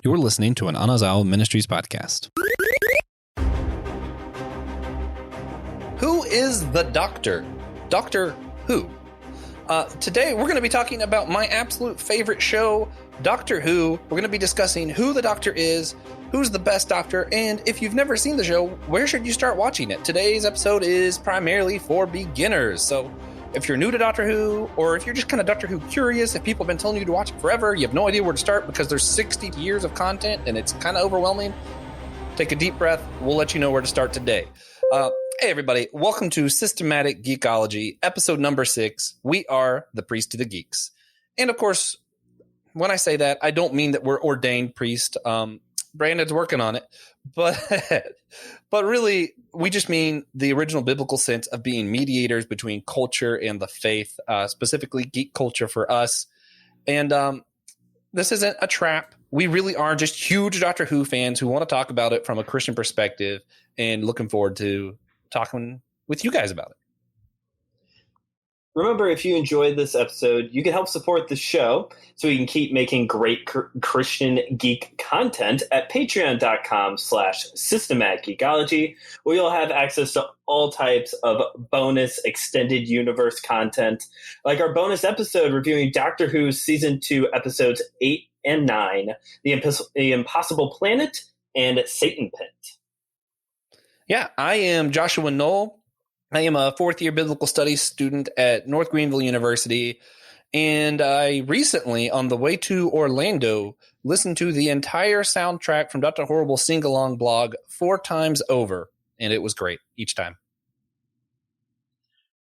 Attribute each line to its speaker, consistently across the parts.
Speaker 1: You're listening to an Anazao Ministries podcast. Who is the Doctor? Doctor Who? Today, we're going to be talking about my absolute favorite show, Doctor Who. We're going to be discussing who the Doctor is, who's the best Doctor, and if you've never seen the show, where should you start watching it? Today's episode is primarily for beginners, so if you're new to Doctor Who, or if you're just kind of Doctor Who curious, if people have been telling you to watch it forever, you have no idea where to start because there's 60 years of content and it's kind of overwhelming, take a deep breath. We'll let you know where to start today. Hey, everybody. Welcome to Systematic Geekology, episode number 6. We are the Priest to the Geeks. And, of course, when I say that, I don't mean that we're ordained priest. Brandon's working on it. But really, we just mean the original biblical sense of being mediators between culture and the faith, specifically geek culture for us. And this isn't a trap. We really are just huge Doctor Who fans who want to talk about it from a Christian perspective and looking forward to talking with you guys about it.
Speaker 2: Remember, if you enjoyed this episode, you can help support the show so we can keep making great Christian geek content at patreon.com/systematicgeekology, where you'll have access to all types of bonus extended universe content, like our bonus episode reviewing Doctor Who Season 2 episodes 8 and 9, The Impossible Planet and Satan Pit.
Speaker 1: Yeah, I am Joshua Knoll. I am a fourth-year biblical studies student at North Greenville University, and I recently, on the way to Orlando, listened to the entire soundtrack from Dr. Horrible Sing-Along blog 4 times over, and it was great each time.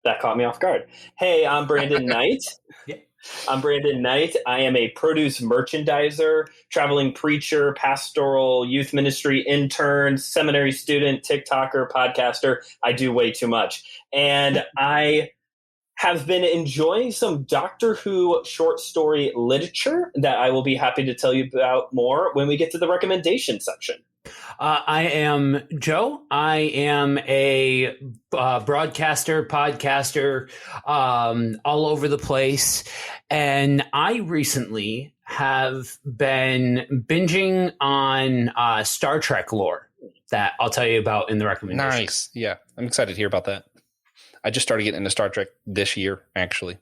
Speaker 2: That caught me off guard. Hey, I'm Brandon Knight. I am a produce merchandiser, traveling preacher, pastoral youth ministry intern, seminary student, TikToker, podcaster. I do way too much. And I have been enjoying some Doctor Who short story literature that I will be happy to tell you about more when we get to the recommendation section.
Speaker 3: I am Joe. I am a broadcaster, podcaster, all over the place. And I recently have been binging on Star Trek lore that I'll tell you about in the recommendation.
Speaker 1: Nice. Yeah, I'm excited to hear about that. I just started getting into Star Trek this year, actually.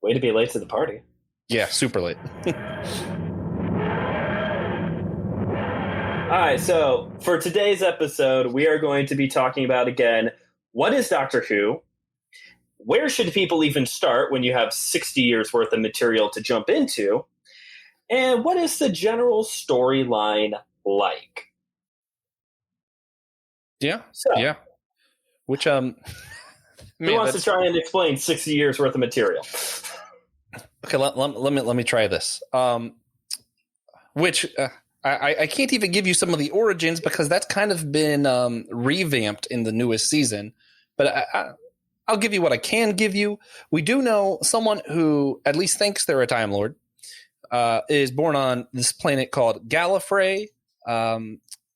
Speaker 2: Way to be late to the party.
Speaker 1: Yeah, super late.
Speaker 2: All right, so for today's episode, we are going to be talking about, again, what is Doctor Who? Where should people even start when you have 60 years worth of material to jump into? And what is the general storyline like?
Speaker 1: Yeah,
Speaker 2: so,
Speaker 1: yeah. Which,
Speaker 2: who wants to try and explain 60 years worth of material?
Speaker 1: Okay, let me try this. I can't even give you some of the origins because that's kind of been revamped in the newest season. But I'll give you what I can give you. We do know someone who at least thinks they're a Time Lord is born on this planet called Gallifrey.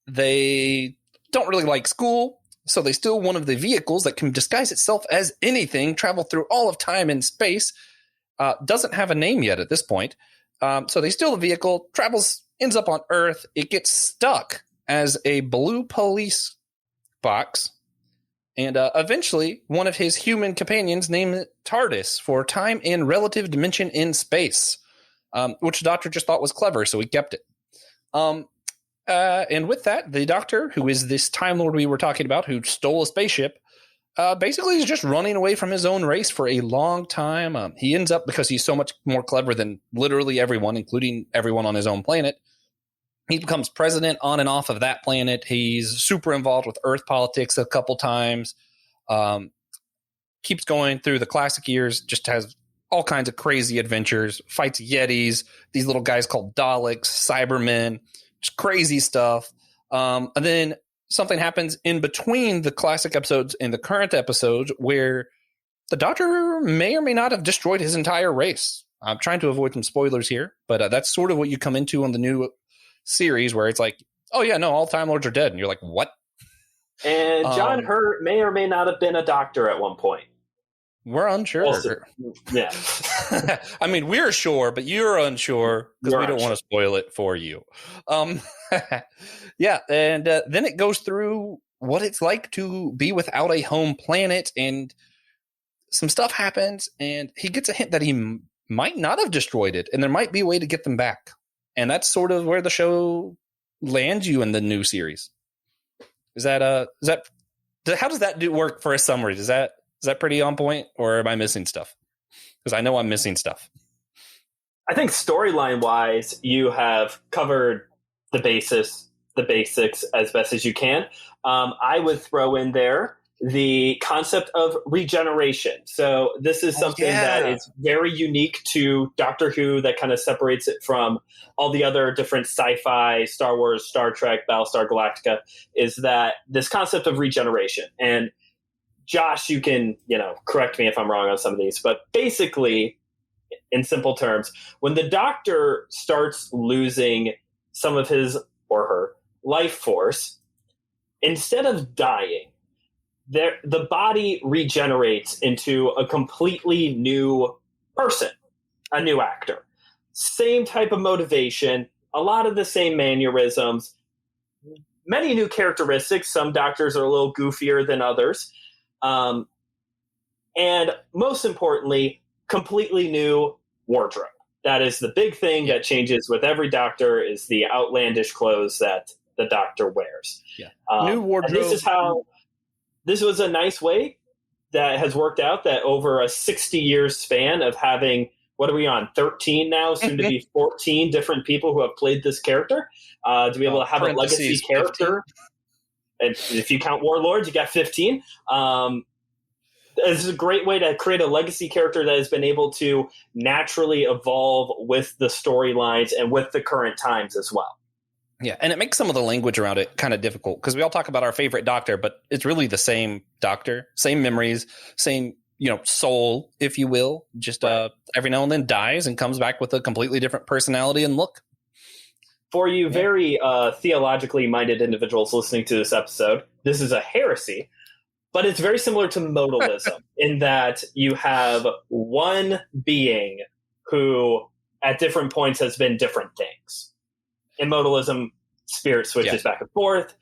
Speaker 1: They don't really like school, so they steal one of the vehicles that can disguise itself as anything, travel through all of time and space. Doesn't have a name yet at this point. So they steal the vehicle, ends up on Earth. It gets stuck as a blue police box. And eventually, one of his human companions named it TARDIS for Time and Relative Dimension in Space, which the Doctor just thought was clever, so he kept it. And with that, the Doctor, who is this Time Lord we were talking about, who stole a spaceship, basically is just running away from his own race for a long time. He ends up, because he's so much more clever than literally everyone, including everyone on his own planet, he becomes president on and off of that planet. He's super involved with Earth politics a couple times. Keeps going through the classic years, just has all kinds of crazy adventures, fights Yetis, these little guys called Daleks, Cybermen, just crazy stuff. And then something happens in between the classic episodes and the current episodes where the Doctor may or may not have destroyed his entire race. I'm trying to avoid some spoilers here, but that's sort of what you come into on the new series where it's like, oh yeah, no, all Time Lords are dead. And you're like, what?
Speaker 2: And John Hurt may or may not have been a doctor at one point.
Speaker 1: We're unsure.
Speaker 2: Also, yeah.
Speaker 1: I mean, we're sure, but you're unsure because we don't want to spoil it for you. Yeah, and then it goes through what it's like to be without a home planet, and some stuff happens, and he gets a hint that he might not have destroyed it, and there might be a way to get them back. And that's sort of where the show lands you in the new series. How does that work for a summary? Is that pretty on point, or am I missing stuff? Because I know I'm missing stuff.
Speaker 2: I think storyline wise, you have covered the basics as best as you can. I would throw in there the concept of regeneration. So this is something that is very unique to Doctor Who, that kind of separates it from all the other different sci-fi, Star Wars, Star Trek, Battlestar Galactica, is that this concept of regeneration. And Josh, you can, correct me if I'm wrong on some of these, but basically, in simple terms, when the Doctor starts losing some of his or her life force, instead of dying, the body regenerates into a completely new person, a new actor. Same type of motivation, a lot of the same mannerisms, many new characteristics. Some Doctors are a little goofier than others. And most importantly, completely new wardrobe. That is the big thing that changes with every Doctor, is the outlandish clothes that the Doctor wears.
Speaker 1: Yeah. New wardrobe.
Speaker 2: This was a nice way that has worked out, that over a 60-year span of having, what are we on, 13 now, soon to be 14 different people who have played this character, to be able to have a legacy character. 15. And if you count Warlords, you got 15. It's a great way to create a legacy character that has been able to naturally evolve with the storylines and with the current times as well.
Speaker 1: Yeah, and it makes some of the language around it kind of difficult, because we all talk about our favorite Doctor, but it's really the same Doctor, same memories, same, soul, if you will. Just every now and then dies and comes back with a completely different personality and look.
Speaker 2: For you very theologically minded individuals listening to this episode, this is a heresy. But it's very similar to modalism in that you have one being who at different points has been different things. In modalism, spirit switches back and forth.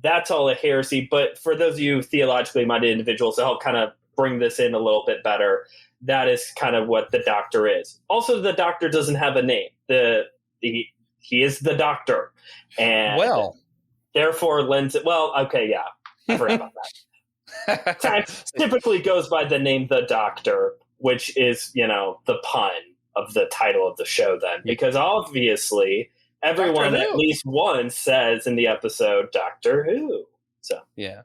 Speaker 2: That's all a heresy. But for those of you theologically minded individuals, to help kind of bring this in a little bit better, that is kind of what the Doctor is. Also, the Doctor doesn't have a name. He is the Doctor. And therefore lends it. Well, okay, yeah. I forgot about that. Typically goes by the name The Doctor, which is, the pun of the title of the show then. Because obviously everyone at least once says in the episode, Doctor Who. So
Speaker 1: yeah.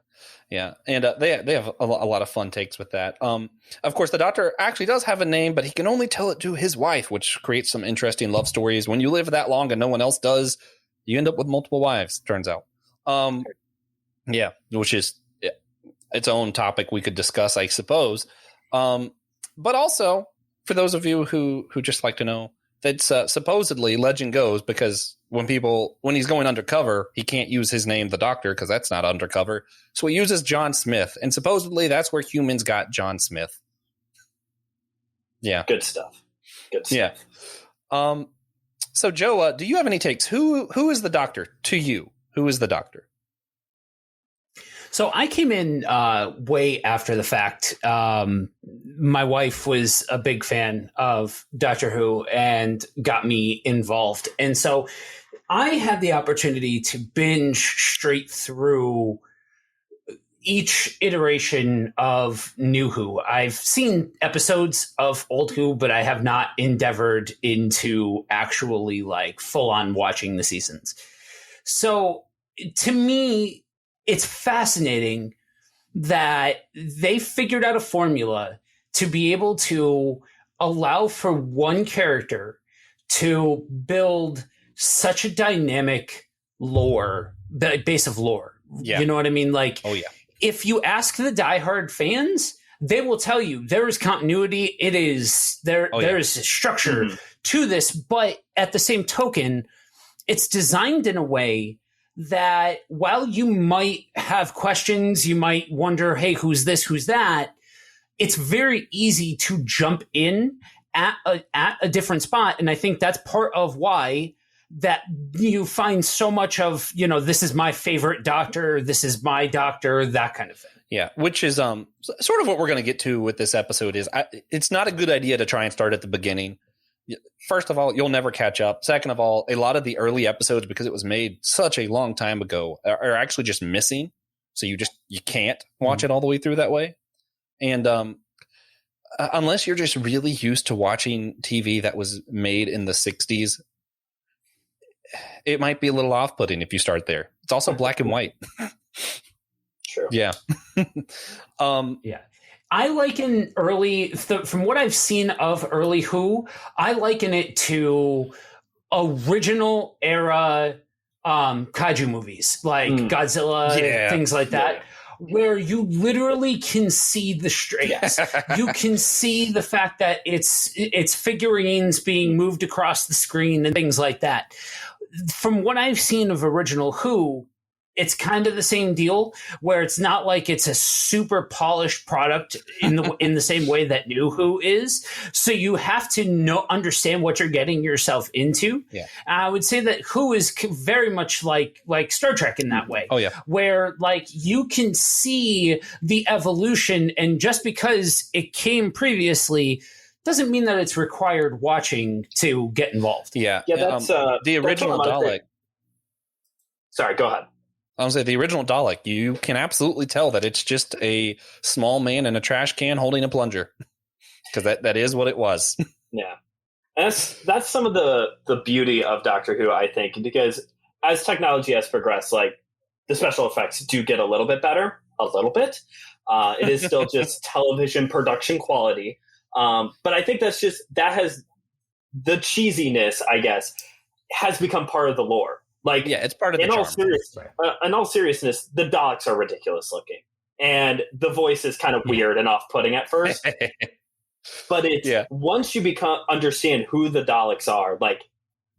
Speaker 1: And they have a lot of fun takes with that. Of course, the Doctor actually does have a name, but he can only tell it to his wife, which creates some interesting love stories. When you live that long and no one else does, you end up with multiple wives, turns out. Which is its own topic we could discuss, I suppose. But also, for those of you who just like to know, that's supposedly, legend goes, because when he's going undercover, he can't use his name, the Doctor, because that's not undercover. So he uses John Smith, and supposedly that's where humans got John Smith. Yeah.
Speaker 2: Good stuff.
Speaker 1: Yeah. So Joe, do you have any takes? Who is the Doctor to you? Who is the Doctor?
Speaker 3: So I came in way after the fact. My wife was a big fan of Doctor Who and got me involved. And so I had the opportunity to binge straight through each iteration of New Who. I've seen episodes of Old Who, but I have not endeavored into actually full on watching the seasons. So to me, it's fascinating that they figured out a formula to be able to allow for one character to build such a dynamic base of lore. Yeah. You know what I mean? If you ask the diehard fans, they will tell you there is continuity. There is structure to this, but at the same token, it's designed in a way that while you might have questions, you might wonder, hey, who's this, who's that? it's very easy to jump in at a different spot. And I think that's part of why that you find so much of, this is my favorite doctor, this is my doctor, that kind of thing.
Speaker 1: Yeah, which is sort of what we're going to get to with this episode is it's not a good idea to try and start at the beginning. First of all, you'll never catch up. Second of all, a lot of the early episodes, because it was made such a long time ago, are actually just missing. So you can't watch it all the way through that way. And unless you're just really used to watching TV that was made in the 60s, it might be a little off-putting if you start there. It's also black and white.
Speaker 2: True.
Speaker 1: Yeah.
Speaker 3: Yeah. I liken from what I've seen of early Who, I liken it to original era kaiju movies like Godzilla, things like that, where you literally can see the strings. You can see the fact that it's figurines being moved across the screen and things like that. From what I've seen of original Who, it's kind of the same deal, where it's not like it's a super polished product in the same way that New Who is. So you have to understand what you're getting yourself into.
Speaker 1: Yeah.
Speaker 3: I would say that Who is very much like Star Trek in that way.
Speaker 1: Oh yeah,
Speaker 3: where you can see the evolution, and just because it came previously doesn't mean that it's required watching to get involved.
Speaker 1: Yeah.
Speaker 2: That's
Speaker 1: the original Dalek.
Speaker 2: Sorry, go ahead.
Speaker 1: I was saying the original Dalek, you can absolutely tell that it's just a small man in a trash can holding a plunger, because that is what it was.
Speaker 2: Yeah, and that's some of the beauty of Doctor Who, I think, because as technology has progressed, the special effects do get a little bit better, a little bit. It is still just television production quality, but I think that has the cheesiness, I guess, has become part of the lore.
Speaker 1: It's part of the charm.
Speaker 2: In all seriousness, the Daleks are ridiculous looking, and the voice is kind of weird and off-putting at first. But once you understand who the Daleks are,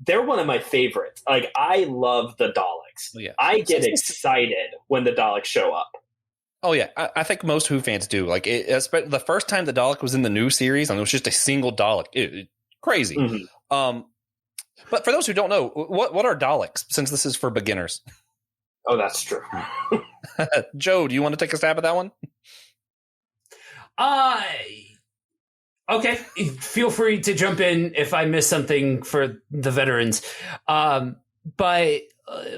Speaker 2: they're one of my favorites. I love the Daleks.
Speaker 1: Yeah.
Speaker 2: I get excited when the Daleks show up.
Speaker 1: Oh yeah, I think most Who fans do. The first time the Dalek was in the new series, and it was just a single Dalek, crazy.
Speaker 2: Mm-hmm.
Speaker 1: But for those who don't know, what are Daleks? Since this is for beginners.
Speaker 2: Oh, that's true.
Speaker 1: Joe, do you want to take a stab at that one?
Speaker 3: Okay. Feel free to jump in if I miss something for the veterans. But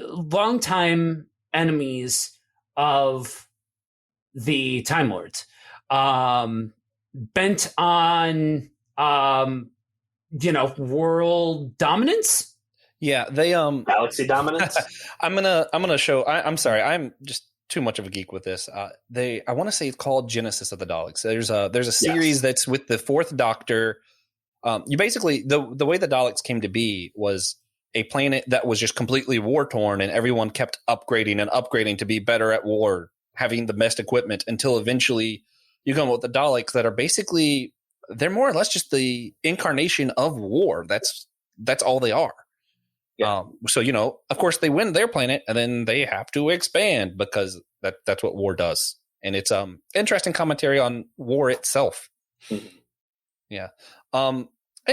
Speaker 3: longtime enemies of the Time Lords, bent on world dominance.
Speaker 1: Yeah, they
Speaker 2: galaxy dominance.
Speaker 1: I'm gonna show. I'm sorry, I'm just too much of a geek with this. I want to say it's called Genesis of the Daleks. There's a series that's with the Fourth Doctor. You basically the way the Daleks came to be was a planet that was just completely war torn, and everyone kept upgrading and upgrading to be better at war, having the best equipment, until eventually you come up with the Daleks that are basically, they're more or less just the incarnation of war. That's all they are. Yeah. So, of course they win their planet and then they have to expand because that's what war does. And it's interesting commentary on war itself.
Speaker 2: Mm-hmm.
Speaker 1: Yeah. And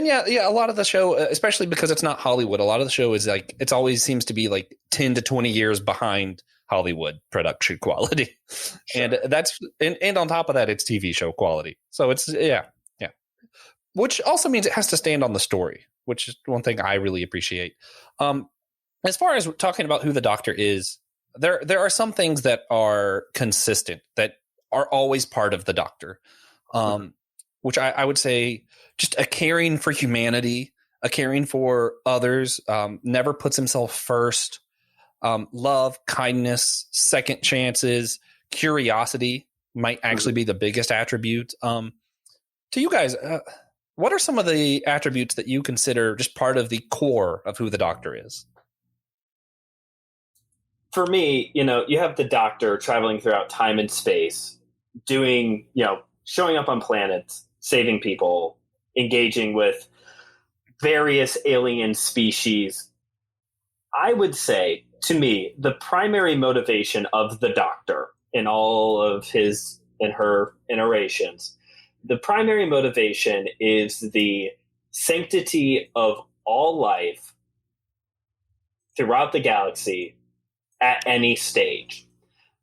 Speaker 1: yeah, a lot of the show, especially because it's not Hollywood, a lot of the show is it always seems to be 10 to 20 years behind Hollywood production quality. Sure. And on top of that, it's TV show quality. So it's, yeah. Which also means it has to stand on the story, which is one thing I really appreciate. As far as talking about who the Doctor is, there are some things that are consistent, that are always part of the Doctor, which I would say just a caring for humanity, a caring for others, never puts himself first, love, kindness, second chances, curiosity might actually be the biggest attribute. To you guys, what are some of the attributes that you consider just part of the core of who the Doctor is?
Speaker 2: For me, you have the Doctor traveling throughout time and space, doing, showing up on planets, saving people, engaging with various alien species. I would say, to me, the primary motivation of the Doctor in all of his and her iterations The primary motivation is the sanctity of all life throughout the galaxy at any stage.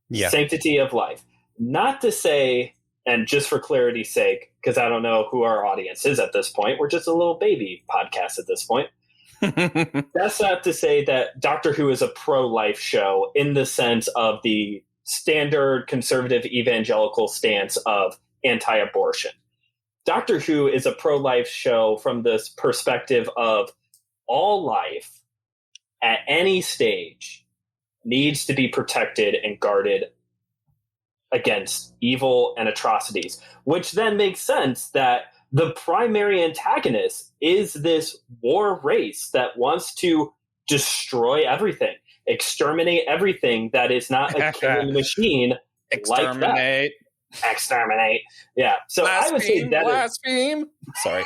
Speaker 1: Yeah.
Speaker 2: Sanctity of life. Not to say, and just for clarity's sake, because I don't know who our audience is at this point, we're just a little baby podcast at this point. That's not to say that Doctor Who is a pro-life show in the sense of the standard conservative evangelical stance of anti-abortion. Doctor Who is a pro-life show from this perspective of all life at any stage needs to be protected and guarded against evil and atrocities, which then makes sense that the primary antagonist is this war race that wants to destroy everything, exterminate everything that is not a killing machine.
Speaker 1: Exterminate.
Speaker 2: Like that. Exterminate. Yeah. So
Speaker 1: blaspheme,
Speaker 2: I would say that
Speaker 1: blaspheme. Sorry.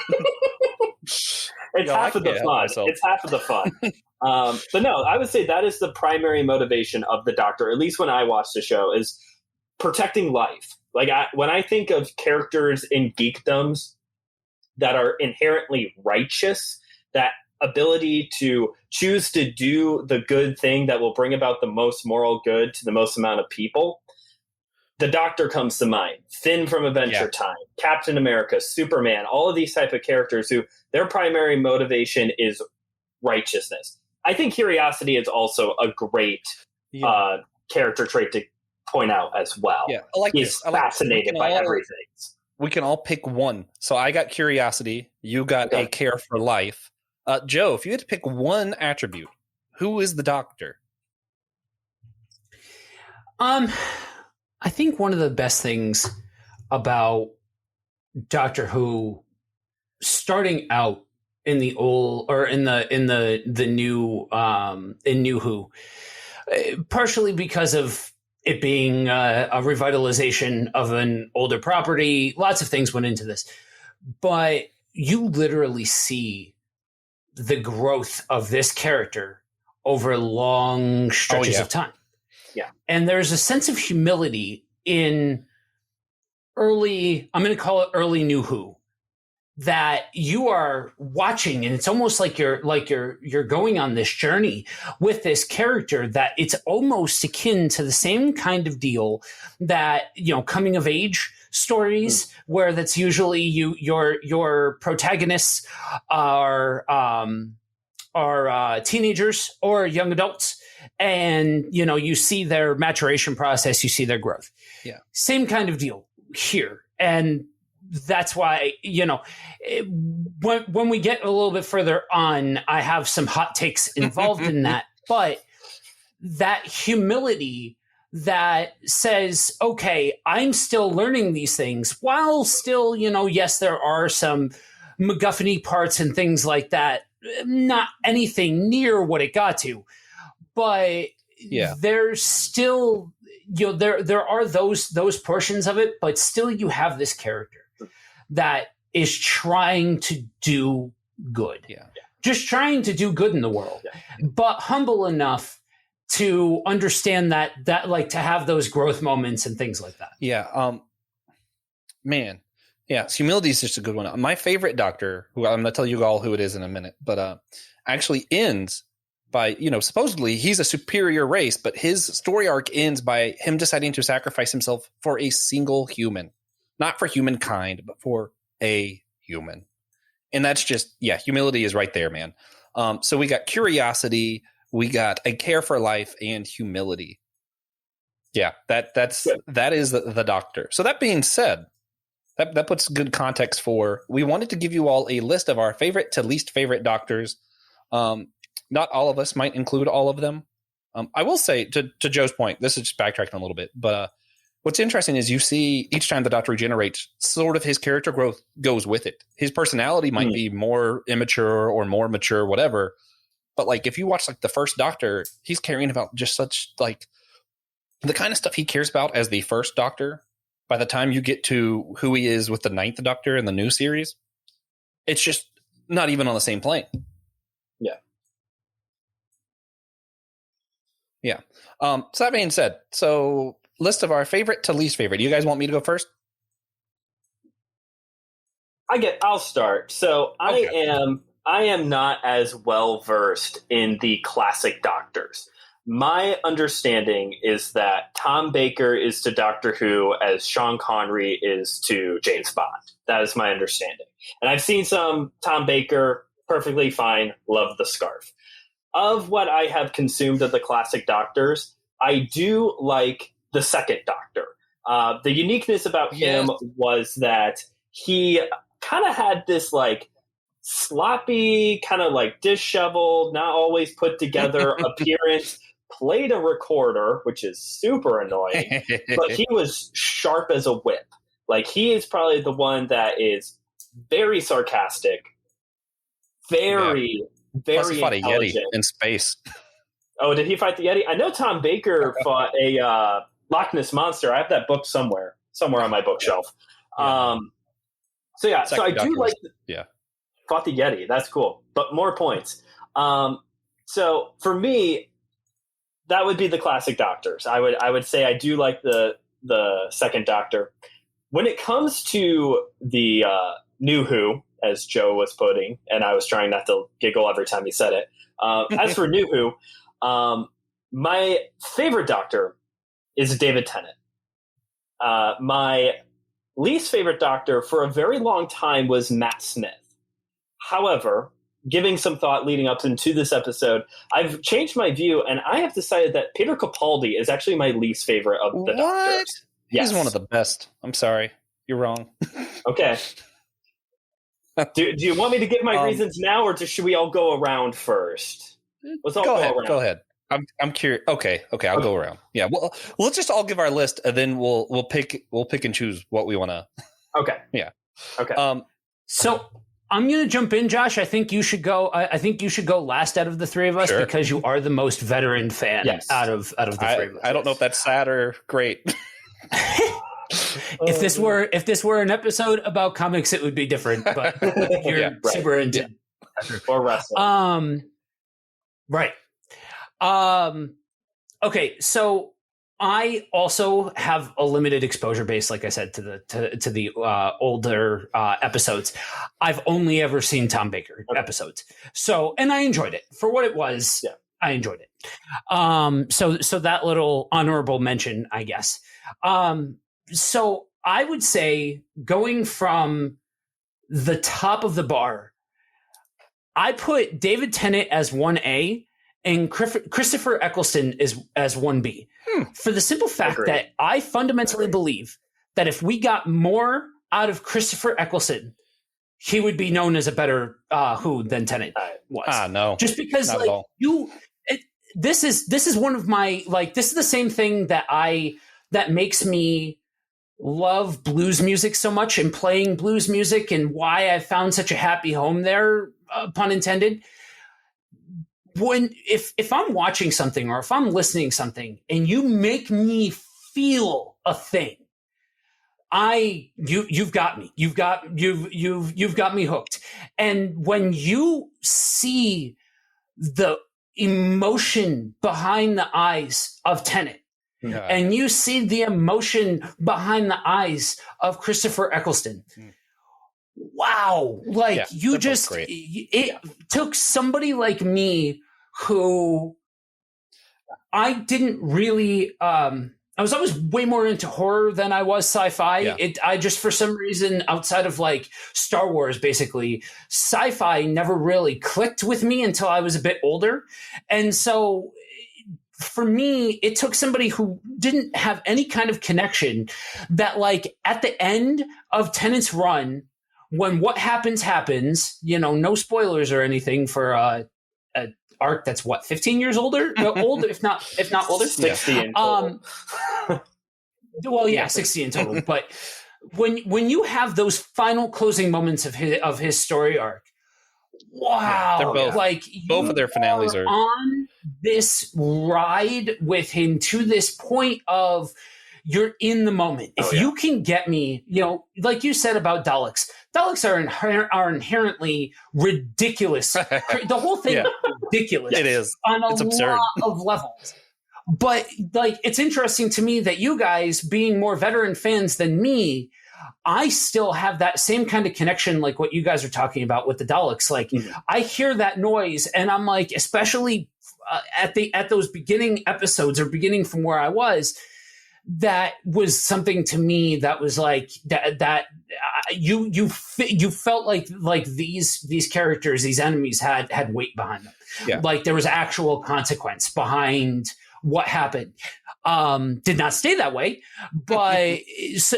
Speaker 2: It's half of the fun. It's half of the fun. But no, I would say that is the primary motivation of the Doctor, at least when I watch the show, is protecting life. Like when I think of characters in geekdoms that are inherently righteous, that ability to choose to do the good thing that will bring about the most moral good to the most amount of people, the Doctor comes to mind. Finn from Adventure Time, Captain America, Superman, all of these type of characters who their primary motivation is righteousness. I think curiosity is also a great character trait to point out as well.
Speaker 1: Yeah, I like
Speaker 2: He's fascinated by everything.
Speaker 1: We can all pick one. So I got curiosity. You got a care for life. Joe, if you had to pick one attribute, who is the Doctor?
Speaker 3: I think one of the best things about Doctor Who starting out in the old or in the new in New Who, partially because of it being a revitalization of an older property, lots of things went into this, but you literally see the growth of this character over long stretches of time.
Speaker 2: Yeah.
Speaker 3: And there's a sense of humility in early, I'm going to call it early New Who, that you are watching, and it's almost like you're going on this journey with this character, that it's almost akin to the same kind of deal that, you know, coming of age stories, where that's usually your protagonists are teenagers or young adults, and you know, you see their maturation process, you see their growth.
Speaker 1: Yeah,
Speaker 3: same kind of deal here. And that's why, you know, when we get a little bit further on, I have some hot takes involved in that, but that humility that says, okay, I'm still learning these things while still, you know, yes, there are some MacGuffin-y parts and things like that, not anything near what it got to, but there's still, you know, there are those portions of it, but still you have this character that is trying to do good. Yeah. Just trying to do good in the world, but humble enough to understand that like to have those growth moments and things like that.
Speaker 1: Yeah. Man. Yeah. Humility is just a good one. My favorite Doctor, who I'm going to tell you all who it is in a minute, but actually ends by, you know, supposedly he's a superior race, but his story arc ends by him deciding to sacrifice himself for a single human. Not for humankind, but for a human. And that's just, humility is right there, man. So we got curiosity, we got a care for life, and humility. Yeah, that is the Doctor. So that being said, that puts good context for, we wanted to give you all a list of our favorite to least favorite Doctors. Not all of us might include all of them. I will say, to Joe's point, this is just backtracking a little bit, but what's interesting is you see each time the Doctor regenerates, sort of his character growth goes with it. His personality might be more immature or more mature, whatever. But like, if you watch like the first Doctor, he's caring about just such like the kind of stuff he cares about as the first Doctor. By the time you get to who he is with the 9th Doctor in the new series, it's just not even on the same plane.
Speaker 2: Yeah.
Speaker 1: Yeah. So that being said, list of our favorite to least favorite. Do you guys want me to go first?
Speaker 2: I'll start. So I am not as well versed in the classic Doctors. My understanding is that Tom Baker is to Doctor Who as Sean Connery is to James Bond. That is my understanding. And I've seen some Tom Baker, perfectly fine, love the scarf. Of what I have consumed of the classic Doctors, I do like the second Doctor. The uniqueness about him was that he kind of had this like sloppy, kind of like disheveled, not always put together appearance, played a recorder, which is super annoying, but he was sharp as a whip. Like, he is probably the one that is very sarcastic, very
Speaker 1: Plus he fought a
Speaker 2: intelligent.
Speaker 1: Yeti in space.
Speaker 2: Oh, did he fight the Yeti? I know Tom Baker fought a Loch Ness Monster. I have that book somewhere on my bookshelf. So I do like fought the Yeti. That's cool. But more points. So for me, that would be the classic Doctors. I would say I do like the second Doctor. When it comes to the new Who, as Joe was putting, and I was trying not to giggle every time he said it. As for new Who, my favorite Doctor is David Tennant. My least favorite Doctor for a very long time was Matt Smith. However, giving some thought leading up into this episode, I've changed my view, and I have decided that Peter Capaldi is actually my least favorite of the Doctors.
Speaker 1: Yes. He's one of the best. I'm sorry. You're wrong.
Speaker 2: Okay. Do you want me to give my reasons now, or should we all go around first? Let's all go around.
Speaker 1: Go ahead. I'm curious. Okay. I'll go around. Yeah. Well, let's just all give our list, and then we'll pick and choose what we want to.
Speaker 2: Okay.
Speaker 1: Yeah.
Speaker 2: Okay.
Speaker 3: So I'm going to jump in, Josh. I think you should go. I think you should go last out of the three of us because you are the most veteran fan out of the three of us.
Speaker 1: I don't know if that's sad or great.
Speaker 3: If this were an episode about comics, it would be different. But you're super into
Speaker 2: or wrestling.
Speaker 3: Right. Okay. So I also have a limited exposure base, like I said, to the older episodes. I've only ever seen Tom Baker episodes. So, and I enjoyed it for what it was. Yeah. I enjoyed it. So that little honorable mention, I guess. So I would say going from the top of the bar, I put David Tennant as 1A and Christopher Eccleston as 1B for the simple fact that I fundamentally believe that if we got more out of Christopher Eccleston, he would be known as a better Who than Tennant was.
Speaker 1: No,
Speaker 3: just because
Speaker 1: not
Speaker 3: like this is one of my this is the same thing that makes me love blues music so much and playing blues music and why I found such a happy home there, pun intended. If I'm watching something or if I'm listening something and you make me feel a thing, you've got me. You've got me hooked. And when you see the emotion behind the eyes of Tennant, and you see the emotion behind the eyes of Christopher Eccleston. Wow. It took somebody like me who I didn't really, I was always way more into horror than I was sci-fi. Yeah. I just, for some reason, outside of like Star Wars, basically, sci-fi never really clicked with me until I was a bit older. And so for me, it took somebody who didn't have any kind of connection that, like, at the end of Tennant's run, when what happens, no spoilers or anything for an arc that's 15 years older, old, if not older,
Speaker 2: 60 in total.
Speaker 3: 60 in total. But when you have those final closing moments of his story arc, wow,
Speaker 1: they're both, both of their finales are
Speaker 3: on this ride with him to this point of you're in the moment. If you can get me, like you said about Daleks are inherently ridiculous. The whole thing is ridiculous.
Speaker 1: It is.
Speaker 3: It's
Speaker 1: absurd.
Speaker 3: Lot of levels. But it's interesting to me that you guys, being more veteran fans than me, I still have that same kind of connection, like what you guys are talking about with the Daleks. Like, I hear that noise, and I'm like, especially at those beginning episodes or beginning from where I was, that was something to me that was like that you felt like these characters, these enemies had weight behind them.
Speaker 1: Yeah.
Speaker 3: Like there was actual consequence behind what happened. Did not stay that way, but so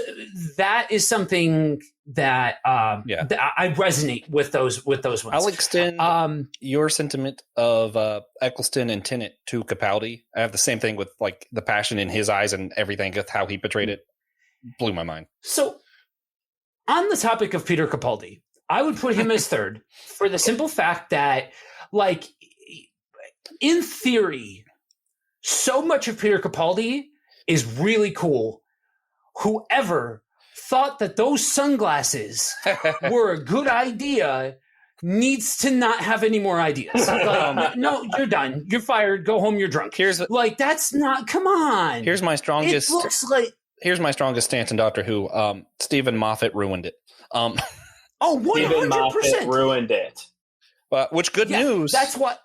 Speaker 3: that is something that that I resonate with those ones.
Speaker 1: I'll extend your sentiment of Eccleston and Tennant to Capaldi. I have the same thing with like the passion in his eyes and everything with how he portrayed it. Blew my mind.
Speaker 3: So on the topic of Peter Capaldi, I would put him as third for the simple fact that, like, in theory, so much of Peter Capaldi is really cool. Whoever thought that those sunglasses were a good idea needs to not have any more ideas. Like, no, you're done. You're fired. Go home. You're drunk. That's not. Come on.
Speaker 1: Here's my strongest.
Speaker 3: It looks like.
Speaker 1: Here's my strongest stance in Doctor Who. Stephen Moffat ruined it.
Speaker 3: 100%.
Speaker 2: Stephen Moffat ruined it.
Speaker 1: Which good news.
Speaker 3: That's what.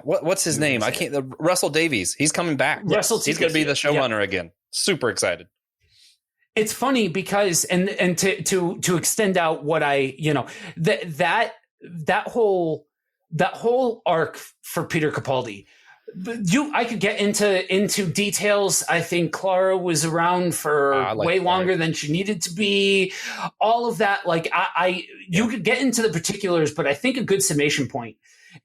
Speaker 1: What's his name? I can't. Russell Davies. He's coming back. He's going to be the showrunner again. Super excited.
Speaker 3: It's funny because and to extend out what I that whole arc for Peter Capaldi. I could get into details. I think Clara was around for way longer than she needed to be. All of that, like you could get into the particulars, but I think a good summation point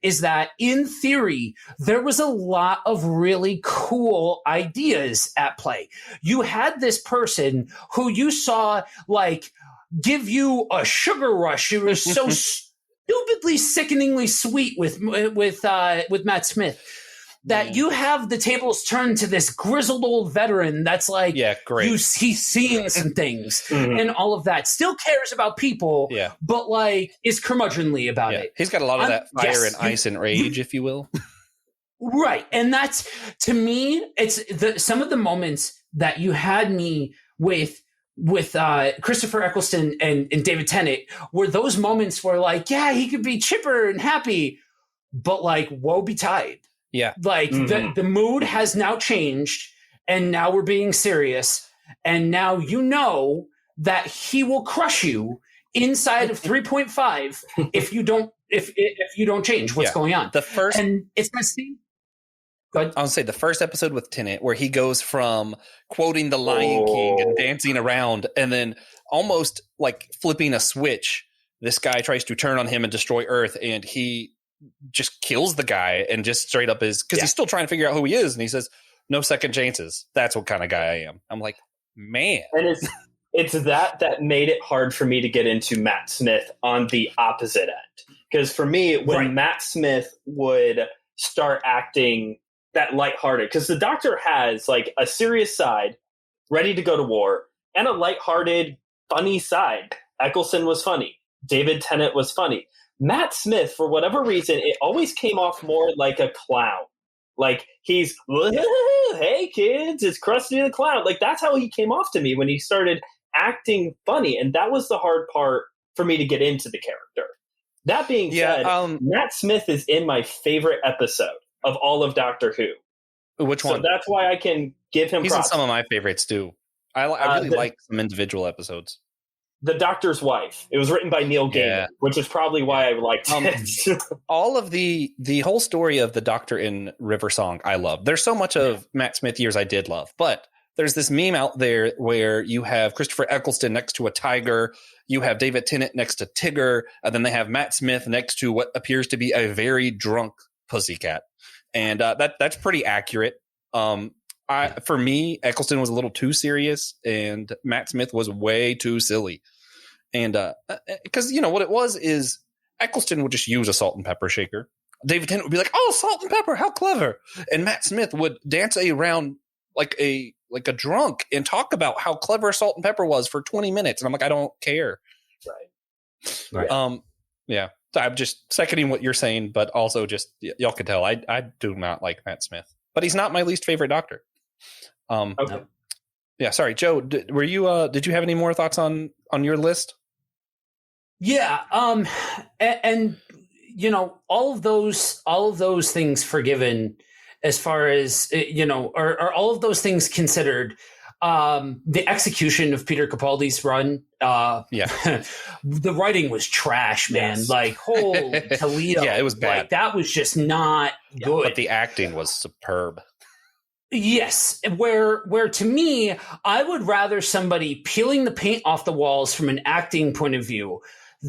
Speaker 3: is that in theory, there was a lot of really cool ideas at play. You had this person who you saw like give you a sugar rush. She was so stupidly, sickeningly sweet with Matt Smith. That you have the tables turned to this grizzled old veteran that's like,
Speaker 1: great.
Speaker 3: He's seeing some things and all of that. Still cares about people, but like is curmudgeonly about it.
Speaker 1: He's got a lot of that fire and ice and rage, if you will.
Speaker 3: Right, and that's to me, it's some of the moments that you had me with Christopher Eccleston and David Tennant were those moments where like, he could be chipper and happy, but like, woe betide.
Speaker 1: Yeah.
Speaker 3: Like the mood has now changed and now we're being serious. And now you know that he will crush you inside of 3.5 if you don't change what's going on. And it's my scene.
Speaker 1: I'll say the first episode with Tennant where he goes from quoting the Lion King and dancing around and then almost like flipping a switch. This guy tries to turn on him and destroy Earth and he just kills the guy and just straight up is because he's still trying to figure out who he is and he says no second chances. That's what kind of guy I am. I'm like, man.
Speaker 2: And it's that made it hard for me to get into Matt Smith on the opposite end, because for me when Matt Smith would start acting that lighthearted, because the Doctor has like a serious side ready to go to war and a lighthearted funny side. Eccleston was funny, David Tennant was funny. Matt Smith, for whatever reason, it always came off more like a clown. Like he's, hey kids, it's Krusty the Clown. Like that's how he came off to me when he started acting funny. And that was the hard part for me to get into the character. That being said, Matt Smith is in my favorite episode of all of Doctor Who.
Speaker 1: Which one?
Speaker 2: So that's why I can give him
Speaker 1: props.
Speaker 2: He's
Speaker 1: in some of my favorites too. I really like some individual episodes.
Speaker 2: The Doctor's Wife. It was written by Neil Gaiman, which is probably why I liked it.
Speaker 1: All of the whole story of the Doctor in River Song, I love. There's so much of Matt Smith years I did love, but there's this meme out there where you have Christopher Eccleston next to a tiger, you have David Tennant next to Tigger, and then they have Matt Smith next to what appears to be a very drunk pussycat, and that's pretty accurate. For me, Eccleston was a little too serious, and Matt Smith was way too silly. And because you know what it was is Eccleston would just use a salt and pepper shaker. David Tennant would be like, "Oh, salt and pepper, how clever!" And Matt Smith would dance around like a drunk and talk about how clever salt and pepper was for 20 minutes. And I'm like, I don't care. Right. Yeah. I'm just seconding what you're saying, but also just y'all can tell I do not like Matt Smith, but he's not my least favorite Doctor.
Speaker 2: Okay.
Speaker 1: Yeah, sorry, Joe. Were you? Did you have any more thoughts on your list?
Speaker 3: Yeah. And all of those things forgiven, as far as are all of those things considered. The execution of Peter Capaldi's run.
Speaker 1: Yeah,
Speaker 3: the writing was trash, man.
Speaker 2: Yes.
Speaker 3: Like, holy Toledo.
Speaker 1: Yeah, it was bad.
Speaker 3: Like, that was just not good.
Speaker 1: But the acting was superb.
Speaker 3: Yes, where to me, I would rather somebody peeling the paint off the walls from an acting point of view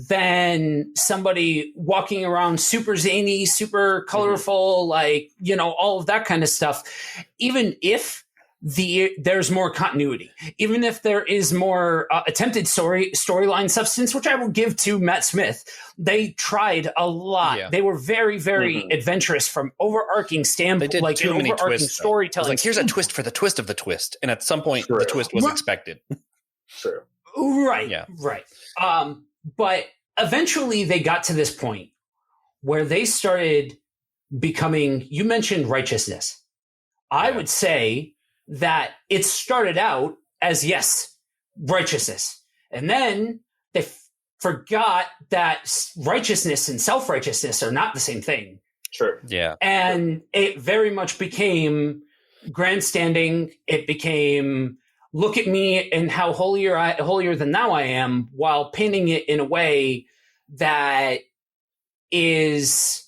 Speaker 3: than somebody walking around super zany, super colorful, like, all of that kind of stuff. Even if there's more continuity, even if there is more attempted storyline substance, which I will give to Matt Smith. They tried a lot. Yeah. They were very, very adventurous from overarching standpoint,
Speaker 1: like too many
Speaker 3: overarching
Speaker 1: twists,
Speaker 3: storytelling.
Speaker 1: Like, here's a twist for the twist of the twist, and at some point the twist was expected.
Speaker 2: True.
Speaker 3: Right. Yeah. Right. But eventually they got to this point where they started becoming. You mentioned righteousness. I would say that it started out as, yes, righteousness. And then they forgot that righteousness and self-righteousness are not the same thing.
Speaker 2: Sure.
Speaker 1: Yeah.
Speaker 3: And it very much became grandstanding. It became, look at me and how holier than thou I am, while painting it in a way that is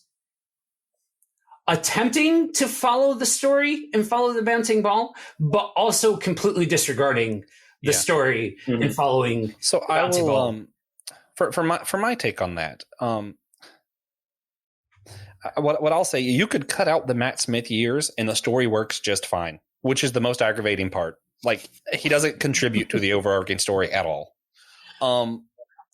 Speaker 3: attempting to follow the story and follow the bouncing ball, but also completely disregarding the story and following.
Speaker 1: So
Speaker 3: the bouncing ball.
Speaker 1: For my take on that, what I'll say, you could cut out the Matt Smith years and the story works just fine, which is the most aggravating part. Like, he doesn't contribute to the overarching story at all.
Speaker 2: I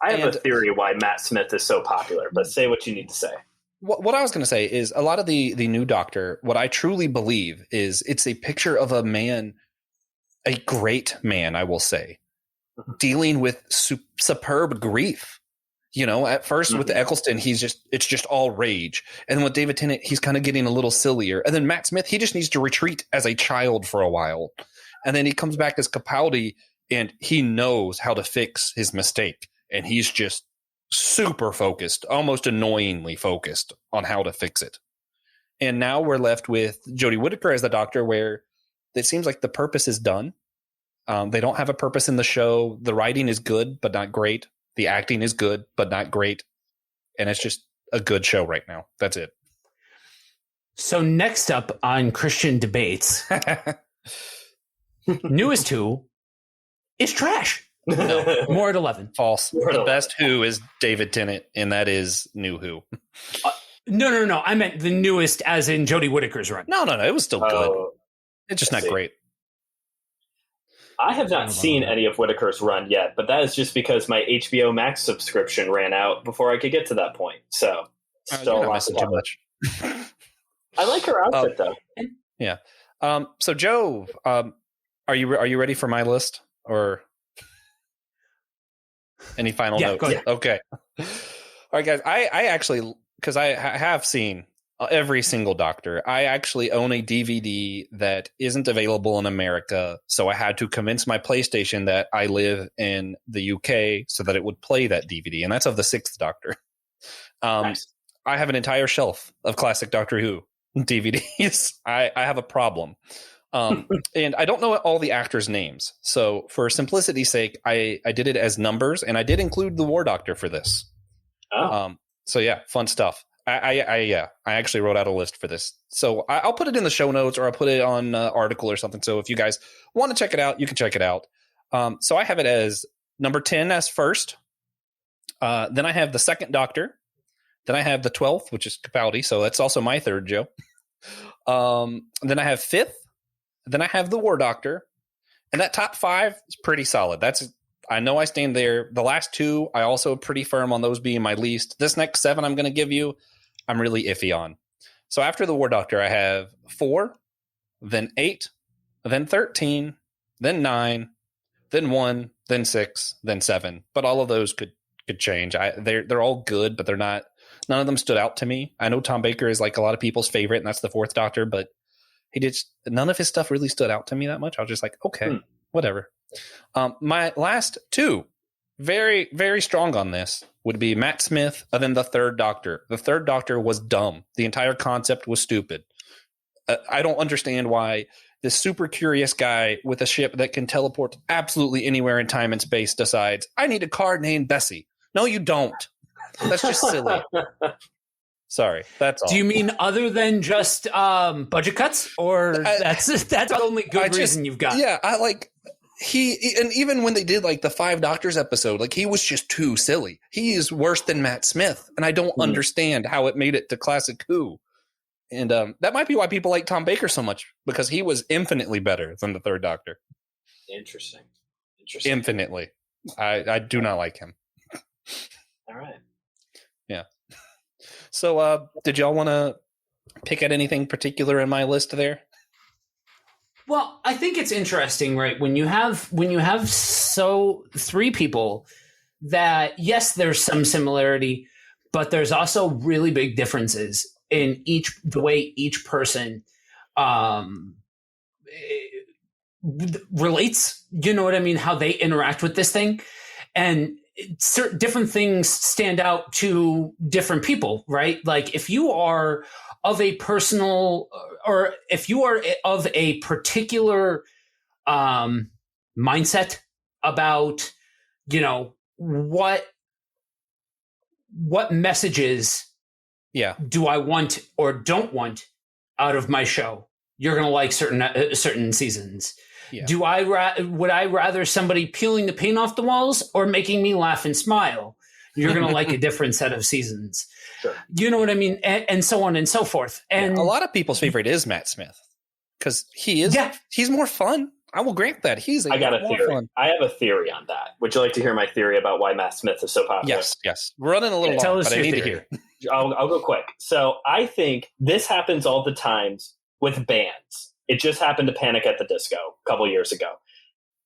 Speaker 2: have a theory why Matt Smith is so popular, but say what you need to say.
Speaker 1: What I was going to say is, a lot of the new Doctor, what I truly believe is it's a picture of a man, a great man, I will say, dealing with superb grief. At first with Eccleston, it's just all rage. And then with David Tennant, he's kind of getting a little sillier. And then Matt Smith, he just needs to retreat as a child for a while. And then he comes back as Capaldi, and he knows how to fix his mistake. And he's just super focused, almost annoyingly focused on how to fix it. And now we're left with Jodie Whittaker as the Doctor, where it seems like the purpose is done. They don't have a purpose in the show. The writing is good, but not great. The acting is good, but not great. And it's just a good show right now. That's it.
Speaker 3: So next up on Christian Debates, newest Who is trash.
Speaker 1: No.
Speaker 3: More at 11.
Speaker 1: False. The best Who is David Tennant, and that is new Who.
Speaker 3: No. I meant the newest, as in Jodie Whittaker's run.
Speaker 1: No. It was still good. It's just not great.
Speaker 2: I have not seen any of Whittaker's run yet, but that is just because my HBO Max subscription ran out before I could get to that point. So, still not missing too much. I like her outfit, though.
Speaker 1: Yeah. So, Joe, are you ready for my list, or any final notes? Okay. All right, guys. I actually, because I have seen every single Doctor, I actually own a DVD that isn't available in America, so I had to convince my PlayStation that I live in the UK so that it would play that DVD, and that's of the 6th Doctor. Nice. I have an entire shelf of classic Doctor Who DVDs. I have a problem. And I don't know all the actors' names. So for simplicity's sake, I did it as numbers, and I did include the War Doctor for this.
Speaker 2: Oh.
Speaker 1: So yeah, fun stuff. I actually wrote out a list for this. So I'll put it in the show notes, or I'll put it on an article or something. So if you guys want to check it out, you can check it out. So I have it as number 10 as first. Then I have the 2nd Doctor. Then I have the 12th, which is Capaldi. So that's also my 3rd, Joe. Then I have 5th. Then I have the War Doctor, and that top 5 is pretty solid. I know I stand there. The last 2, I also pretty firm on those being my least. This next 7 I'm going to give you, I'm really iffy on. So after the War Doctor, I have 4, then 8, then 13, then 9, then 1, then 6, then 7. But all of those could change. They're all good, but they're not. None of them stood out to me. I know Tom Baker is like a lot of people's favorite, and that's the 4th Doctor, but none of his stuff really stood out to me that much. I was just like, okay. whatever. My last two, very, very strong on this, would be Matt Smith and then the Third Doctor. The Third Doctor was dumb. The entire concept was stupid. I don't understand why this super curious guy with a ship that can teleport absolutely anywhere in time and space decides, I need a car named Bessie. No, you don't. That's just silly. Sorry, that's all.
Speaker 3: Do you mean other than just budget cuts, or that's the only good reason you've got?
Speaker 1: Yeah, I like and even when they did like the Five Doctors episode, like he was just too silly. He is worse than Matt Smith, and I don't understand how it made it to Classic Who. And that might be why people like Tom Baker so much, because he was infinitely better than the Third Doctor.
Speaker 2: Interesting.
Speaker 1: Infinitely. I do not like him.
Speaker 2: All right.
Speaker 1: Yeah. So did y'all want to pick at anything particular in my list there?
Speaker 3: Well, I think it's interesting, right? When you have three people that, yes, there's some similarity, but there's also really big differences in the way each person relates. You know what I mean? How they interact with this thing, and certain different things stand out to different people, right? Like if you are of a personal, or if you are of a particular mindset about, you know, what messages do I want or don't want out of my show, you're going to like certain seasons. Yeah. Would I rather somebody peeling the paint off the walls or making me laugh and smile? You're going to like a different set of seasons.
Speaker 2: Sure.
Speaker 3: You know what I mean? And so on and so forth. And
Speaker 1: a lot of people's favorite is Matt Smith because he's more fun. I will grant that.
Speaker 2: I got a theory. Fun. I have a theory on that. Would you like to hear my theory about why Matt Smith is so popular?
Speaker 1: Yes. We're running a little long, but I need to hear.
Speaker 2: I'll go quick. So I think this happens all the times with bands. It just happened to Panic at the Disco a couple years ago.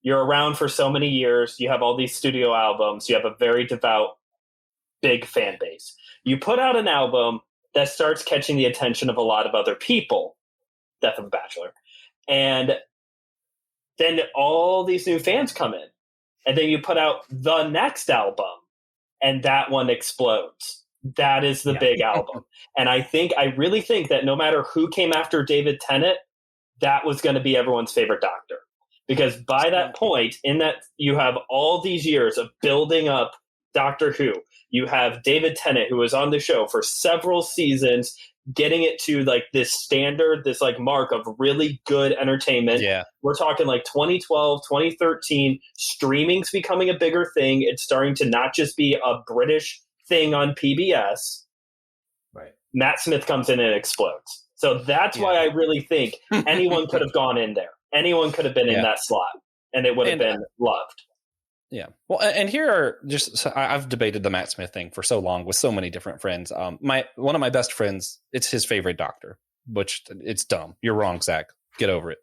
Speaker 2: You're around for so many years. You have all these studio albums. You have a very devout, big fan base. You put out an album that starts catching the attention of a lot of other people, Death of a Bachelor. And then all these new fans come in. And then you put out the next album, and that one explodes. That is the big album. And I really think that no matter who came after David Tennant, that was going to be everyone's favorite Doctor. Because by that point, in that you have all these years of building up Doctor Who, you have David Tennant, who was on the show for several seasons, getting it to like this standard, this like mark of really good entertainment.
Speaker 1: Yeah.
Speaker 2: We're talking like 2012, 2013, streaming's becoming a bigger thing. It's starting to not just be a British thing on PBS.
Speaker 1: Right.
Speaker 2: Matt Smith comes in and explodes. So that's why I really think anyone could have gone in there. Anyone could have been in that slot, and it would have been loved.
Speaker 1: Yeah. Well, and here are I've debated the Matt Smith thing for so long with so many different friends. One of my best friends, it's his favorite Doctor, which it's dumb. You're wrong, Zach. Get over it.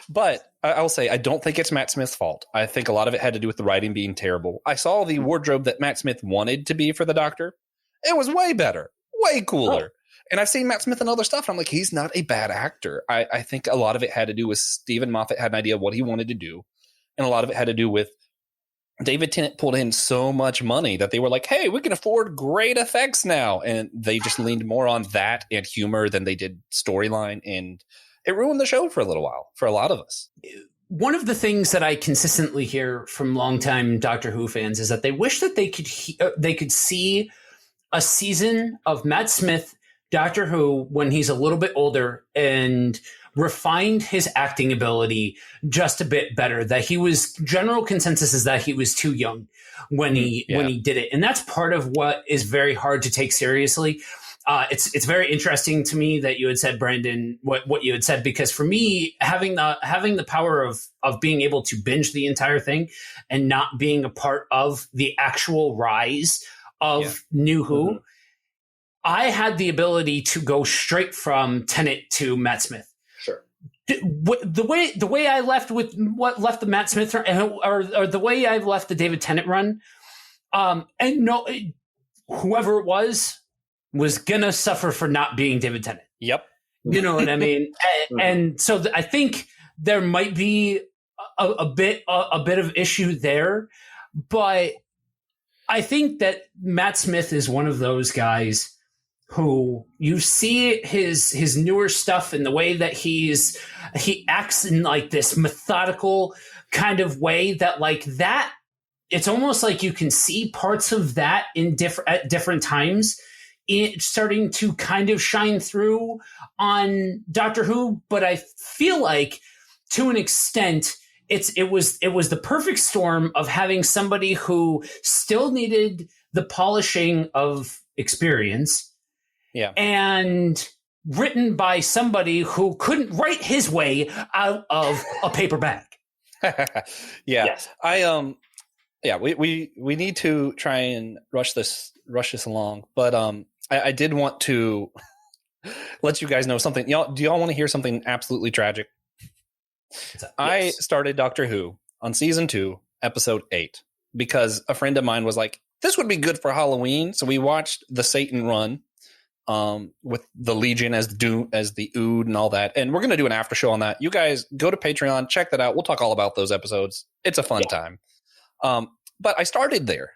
Speaker 1: But I will say, I don't think it's Matt Smith's fault. I think a lot of it had to do with the writing being terrible. I saw the wardrobe that Matt Smith wanted to be for the Doctor. It was way better, way cooler. And I've seen Matt Smith and other stuff, and I'm like, he's not a bad actor. I think a lot of it had to do with Stephen Moffat had an idea of what he wanted to do. And a lot of it had to do with David Tennant pulled in so much money that they were like, hey, we can afford great effects now. And they just leaned more on that and humor than they did storyline. And it ruined the show for a little while for a lot of us.
Speaker 3: One of the things that I consistently hear from longtime Doctor Who fans is that they wish that they could see a season of Matt Smith Doctor Who when he's a little bit older and refined his acting ability just a bit better. That general consensus is that he was too young when he did it, and that's part of what is very hard to take seriously. It's very interesting to me that you had said, Brandon, what you had said, because for me, having the power of being able to binge the entire thing and not being a part of the actual rise of New Who. Mm-hmm. I had the ability to go straight from Tennant to Matt Smith.
Speaker 2: Sure.
Speaker 3: The way I left with what left the Matt Smith run, or the way I left the David Tennant run, whoever it was gonna suffer for not being David Tennant.
Speaker 1: Yep.
Speaker 3: You know what I mean? And so I think there might be a bit of issue there, but I think that Matt Smith is one of those guys who you see his newer stuff and the way that he acts in like this methodical kind of way that like that. It's almost like you can see parts of that at different times. It's starting to kind of shine through on Doctor Who, but I feel like to an extent it was the perfect storm of having somebody who still needed the polishing of experience, and written by somebody who couldn't write his way out of a paper bag.
Speaker 1: Yes. We need to try and rush this along, but I did want to let you guys know something. Do y'all want to hear something absolutely tragic? Yes. I started Doctor Who on season 2, episode 8, because a friend of mine was like, this would be good for Halloween. So we watched the Satan run with the Legion as the Ood and all that. And we're going to do an after show on that. You guys go to Patreon, check that out. We'll talk all about those episodes. It's a fun time. But I started there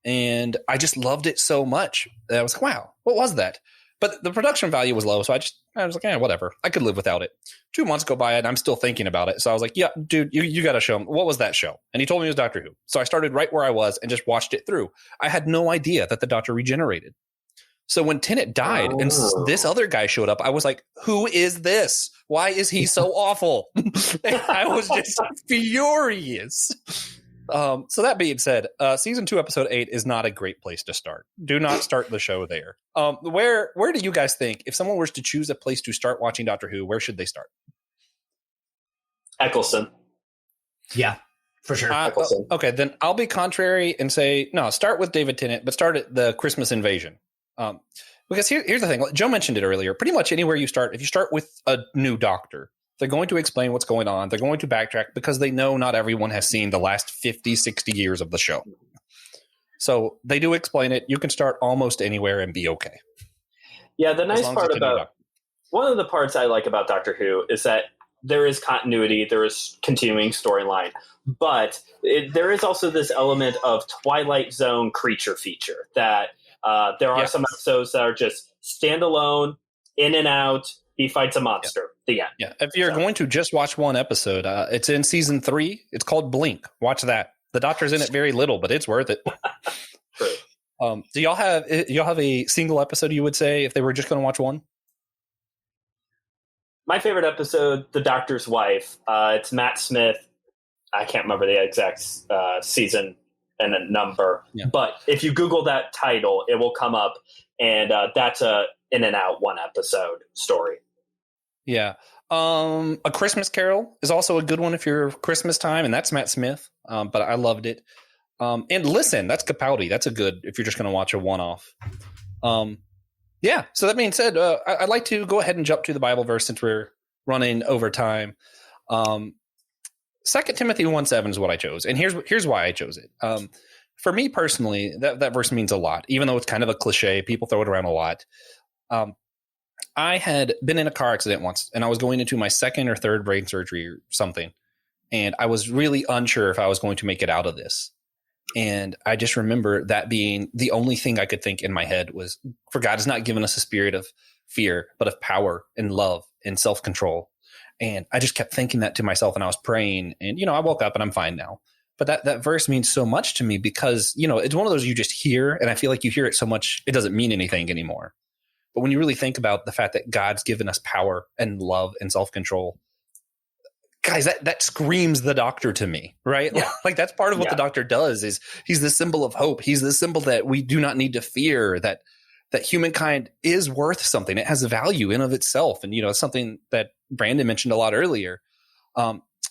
Speaker 1: and I just loved it so much that I was like, wow, what was that? But the production value was low. So I was like, whatever. I could live without it. 2 months go by and I'm still thinking about it. So I was like, yeah, dude, you got to show him. What was that show? And he told me it was Doctor Who. So I started right where I was and just watched it through. I had no idea that the Doctor regenerated. So when Tennant died and this other guy showed up, I was like, who is this? Why is he so awful? I was just furious. So that being said, season 2, episode 8 is not a great place to start. Do not start the show there. Where do you guys think, if someone was to choose a place to start watching Doctor Who, where should they start?
Speaker 2: Eccleston.
Speaker 3: Yeah, for sure.
Speaker 1: Okay, then I'll be contrary and say, no, start with David Tennant, but start at the Christmas Invasion. Because here's the thing. Joe mentioned it earlier. Pretty much anywhere you start, if you start with a new Doctor, they're going to explain what's going on. They're going to backtrack because they know not everyone has seen the last 50, 60 years of the show. So they do explain it. You can start almost anywhere and be okay.
Speaker 2: Yeah, the nice part about one of the parts I like about Doctor Who is that there is continuity, there is continuing storyline, but there is also this element of Twilight Zone creature feature that there are some episodes that are just standalone, in and out. He fights a monster. The end. Yeah.
Speaker 1: If you're going to just watch one episode, it's in season 3. It's called Blink. Watch that. The Doctor's in it very little, but it's worth it.
Speaker 2: True.
Speaker 1: Do y'all have a single episode you would say if they were just going to watch one?
Speaker 2: My favorite episode, The Doctor's Wife. It's Matt Smith. I can't remember the exact season and a number, but if you Google that title, it will come up, and that's a in and out one episode story.
Speaker 1: Yeah. A Christmas Carol is also a good one if you're Christmas time, and that's Matt Smith. But I loved it. And Listen, that's Capaldi. That's a good if you're just going to watch a one-off. Yeah. So that being said, I'd like to go ahead and jump to the Bible verse since we're running over time. 2 Timothy 1:7 is what I chose, and here's why I chose it. For me personally, that verse means a lot, even though it's kind of a cliche. People throw it around a lot. I had been in a car accident once, and I was going into my 2nd or 3rd brain surgery or something, and I was really unsure if I was going to make it out of this. And I just remember that being the only thing I could think in my head was, for God has not given us a spirit of fear, but of power and love and self-control. And I just kept thinking that to myself, and I was praying, and, I woke up and I'm fine now. But that verse means so much to me because, it's one of those you just hear, and I feel like you hear it so much, it doesn't mean anything anymore. But when you really think about the fact that God's given us power and love and self-control, guys, that screams the Doctor to me, right? Yeah. Like that's part of what the Doctor does is he's the symbol of hope. He's the symbol that we do not need to fear, that humankind is worth something. It has a value in of itself. And, it's something that Brandon mentioned a lot earlier.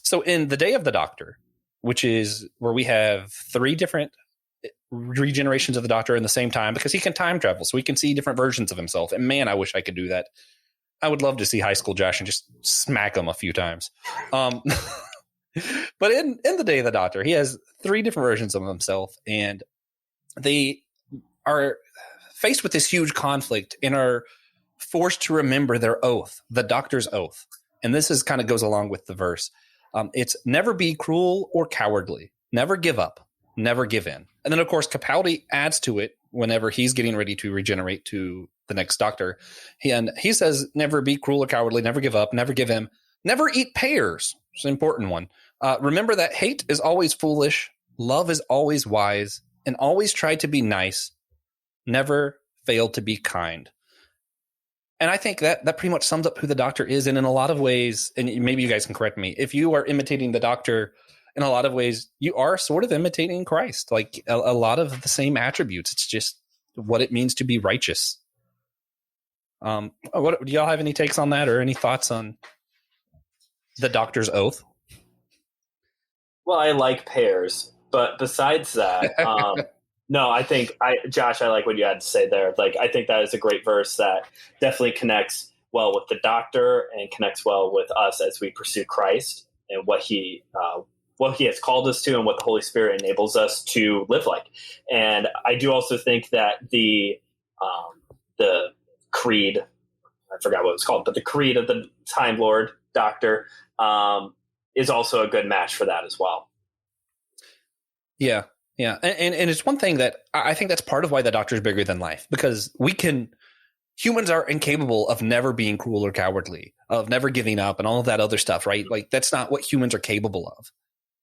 Speaker 1: So in the Day of the Doctor, which is where we have 3 different regenerations of the Doctor in the same time, because he can time travel, so he can see different versions of himself. And man, I wish I could do that. I would love to see High School Josh and just smack him a few times. But in the Day of the Doctor, he has 3 different versions of himself, and they are faced with this huge conflict and are forced to remember their oath, the Doctor's oath, And this is kind of goes along with the verse. It's never be cruel or cowardly, never give up, never give in. And then, of course, Capaldi adds to it whenever he's getting ready to regenerate to the next doctor. He says, never be cruel or cowardly, never give up, never give in, never eat pears. It's an important one. Remember that hate is always foolish, love is always wise, and always try to be nice, never fail to be kind. And I think that pretty much sums up who the Doctor is. And in a lot of ways, and maybe you guys can correct me, if you are imitating the Doctor, in a lot of ways, you are sort of imitating Christ. Like a lot of the same attributes. It's just what it means to be righteous. Do y'all have any takes on that or any thoughts on the Doctor's oath?
Speaker 2: Well, I like pears, but besides that, no, Josh, I like what you had to say there. Like, I think that is a great verse that definitely connects well with the Doctor and connects well with us as we pursue Christ and what he has called us to and what the Holy Spirit enables us to live like. And I do also think that the creed, I forgot what it was called, but the creed of the Time Lord Doctor is also a good match for that as well.
Speaker 1: Yeah. Yeah. And it's one thing that I think that's part of why the Doctor is bigger than life, because humans are incapable of never being cruel or cowardly, of never giving up and all of that other stuff, right? Like, that's not what humans are capable of.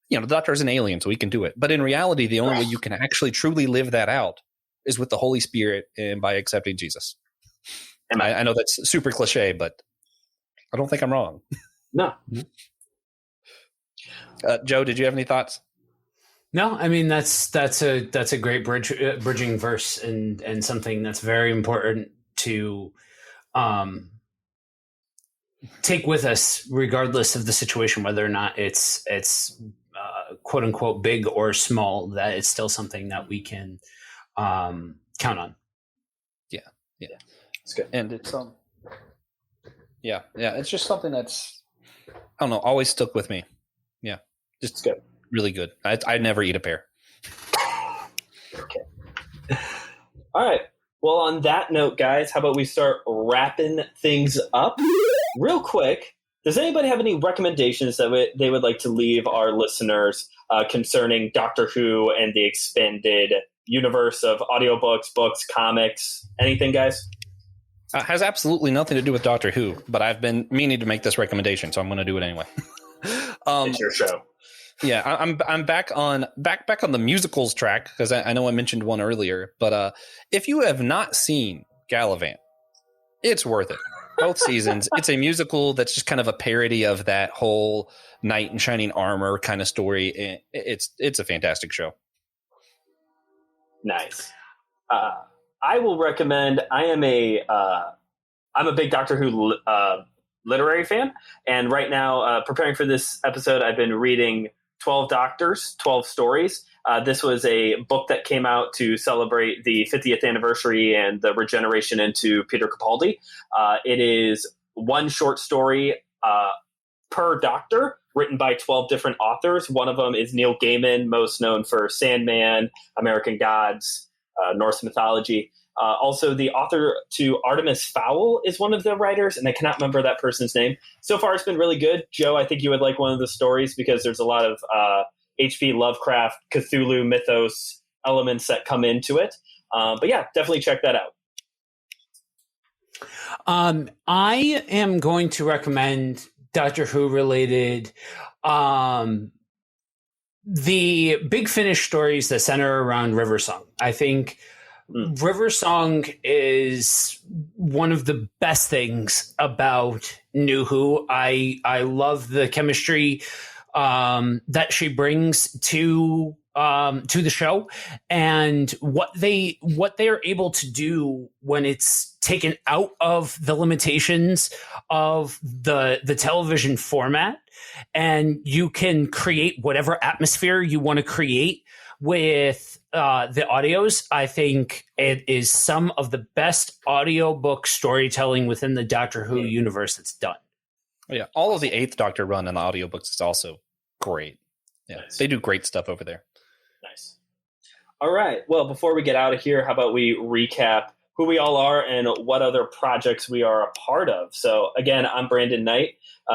Speaker 1: You know, the Doctor is an alien, so he can do it. But in reality, the only way you can actually truly live that out is with the Holy Spirit and by accepting Jesus. And I know that's super cliche, but I don't think I'm wrong.
Speaker 2: No.
Speaker 1: Joe, did you have any thoughts?
Speaker 3: No, I mean that's a great bridging verse and something that's very important to take with us, regardless of the situation, whether or not it's quote unquote big or small. That it's still something that we can count on. Yeah,
Speaker 2: it's good,
Speaker 1: and it's it's just something that's, I don't know, always stuck with me. Yeah, just good. Really good. I'd never eat a pear.
Speaker 2: Okay. All right. Well, on that note, guys, how about we start wrapping things up real quick? Does anybody have any recommendations that they would like to leave our listeners concerning Doctor Who and the expanded universe of audiobooks, books, comics? Anything, guys?
Speaker 1: Has absolutely nothing to do with Doctor Who, but I've been meaning to make this recommendation, so I'm going to do it anyway.
Speaker 2: It's your show.
Speaker 1: Yeah, I'm back on the musicals track, because I know I mentioned one earlier. But if you have not seen Gallivant, it's worth it. Both seasons. It's a musical that's just kind of a parody of that whole knight in shining armor kind of story. It's a fantastic show.
Speaker 2: Nice. I will recommend. I'm a big Doctor Who literary fan, and right now, preparing for this episode, I've been reading 12 Doctors, 12 Stories. This was a book that came out to celebrate the 50th anniversary and the regeneration into Peter Capaldi. It is one short story per Doctor, written by 12 different authors. One of them is Neil Gaiman, most known for Sandman, American Gods, Norse mythology. Also, the author to Artemis Fowl is one of the writers, and I cannot remember that person's name. So far, it's been really good. Joe, I think you would like one of the stories because there's a lot of H.P. Lovecraft, Cthulhu mythos elements that come into it. But yeah, definitely check that out.
Speaker 3: I am going to recommend Doctor Who related the Big Finish stories that center around River Song. I think River Song is one of the best things about New Who. I love the chemistry that she brings to the show, and what they are able to do when it's taken out of the limitations of the television format, and you can create whatever atmosphere you want to create with the audios. I think it is some of the best audiobook storytelling within the Doctor Who universe that's done.
Speaker 1: Yeah, all of the Eighth Doctor run in the audiobooks is also great. Yeah, nice. They do great stuff over there.
Speaker 2: Nice. All right. Well, before we get out of here, how about we recap who we all are and what other projects we are a part of. So again, I'm Brandon Knight.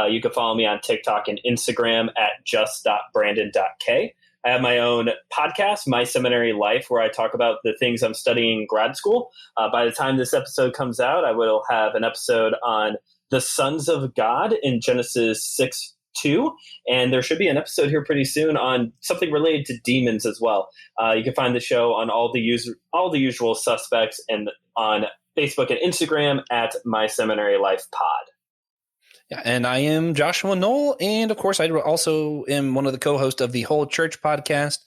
Speaker 2: You can follow me on TikTok and Instagram at just.brandon.k. I have my own podcast, My Seminary Life, where I talk about the things I'm studying in grad school. By the time this episode comes out, I will have an episode on the sons of God in Genesis 6:2, and there should be an episode here pretty soon on something related to demons as well. You can find the show on all the usual suspects and on Facebook and Instagram at My Seminary Life Pod.
Speaker 1: Yeah, and I am Joshua Knoll, and of course, I also am one of the co-hosts of the Whole Church podcast.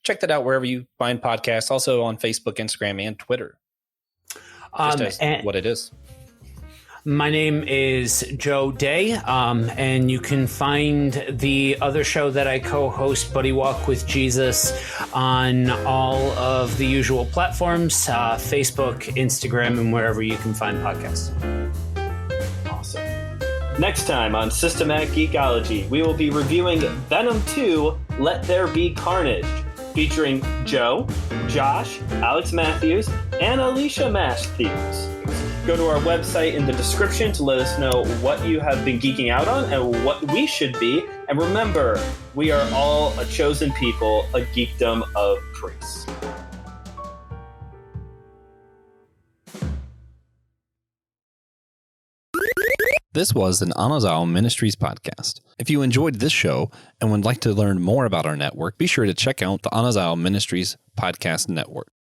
Speaker 1: Check that out wherever you find podcasts, also on Facebook, Instagram, and Twitter. Just as what it is.
Speaker 3: My name is Joe Day, and you can find the other show that I co-host, Buddy Walk with Jesus, on all of the usual platforms, Facebook, Instagram, and wherever you can find podcasts.
Speaker 2: Awesome. Next time on Systematic Geekology, we will be reviewing Venom 2, Let There Be Carnage, featuring Joe, Josh, Alex Matthews, and Alicia Matthews. Go to our website in the description to let us know what you have been geeking out on and what we should be. And remember, we are all a chosen people, a geekdom of priests.
Speaker 1: This was an Anazao Ministries podcast. If you enjoyed this show and would like to learn more about our network, be sure to check out the Anazao Ministries podcast network.